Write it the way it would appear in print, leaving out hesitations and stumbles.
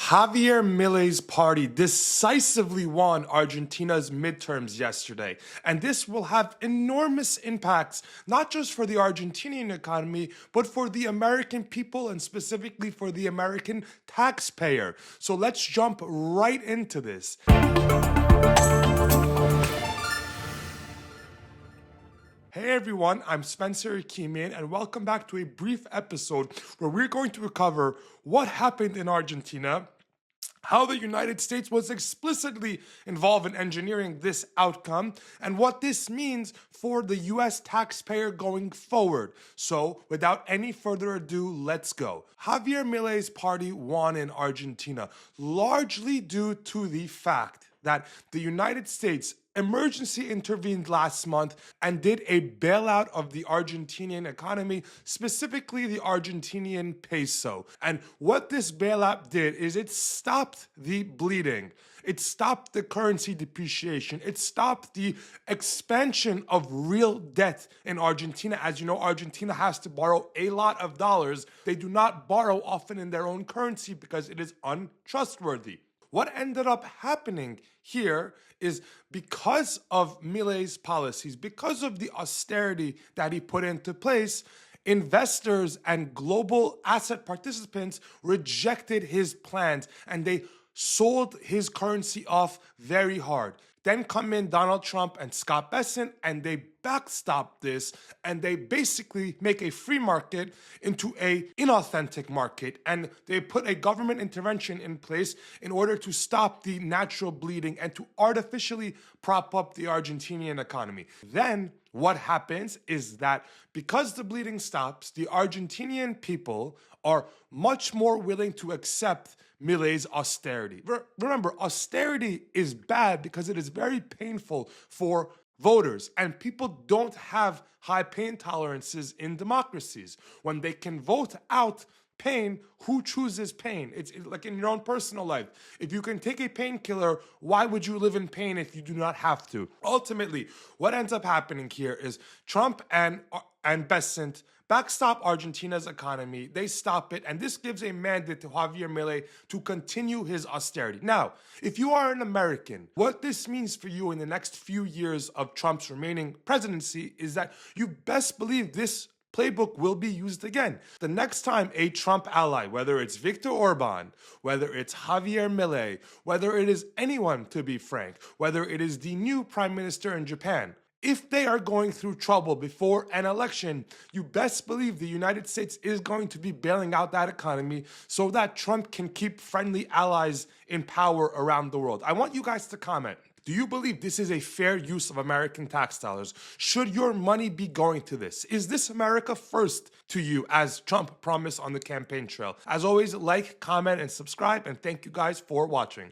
Javier Milei's party decisively won Argentina's midterms yesterday, and this will have enormous impacts, not just for the Argentinian economy, but for the American people and specifically for the American taxpayer. So let's jump right into this. Hey everyone, I'm Spencer Hakimian, and welcome back to a brief episode where we're going to cover what happened in Argentina, how the United States was explicitly involved in engineering this outcome, and what this means for the US taxpayer going forward. So, without any further ado, let's go. Javier Milei's party won in Argentina, largely due to the fact that the United States emergency intervened last month and did a bailout of the Argentinian economy, specifically the Argentinian peso. And what this bailout did is it stopped the bleeding. It stopped the currency depreciation. It stopped the expansion of real debt in Argentina. As you know, Argentina has to borrow a lot of dollars. They do not borrow often in their own currency because it is untrustworthy. What ended up happening here is because of Milei's policies, because of the austerity that he put into place, investors and global asset participants rejected his plans and they sold his currency off very hard. Then come in Donald Trump and Scott Bessent and they backstop this and they basically make a free market into a inauthentic market, and they put a government intervention in place in order to stop the natural bleeding and to artificially prop up the Argentinian economy. Then what happens is that because the bleeding stops, the Argentinian people are much more willing to accept Milei's austerity. Remember, austerity is bad because it is very painful for voters, and people don't have high pain tolerances in democracies. When they can vote out pain, who chooses pain? It's like in your own personal life. If you can take a painkiller, why would you live in pain if you do not have to? Ultimately, what ends up happening here is Trump and Bessent backstop Argentina's economy. They stop it, and this gives a mandate to Javier Milei to continue his austerity. Now, if you are an American, what this means for you in the next few years of Trump's remaining presidency is that you best believe this playbook will be used again. The next time a Trump ally, whether it's Viktor Orban, whether it's Javier Milei, whether it is anyone, to be frank, whether it is the new prime minister in Japan, if they are going through trouble before an election, you best believe the United States is going to be bailing out that economy so that Trump can keep friendly allies in power around the world. I want you guys to comment. Do you believe this is a fair use of American tax dollars? Should your money be going to this? Is this America first to you, as Trump promised on the campaign trail? As always, like, comment, and subscribe, and thank you guys for watching.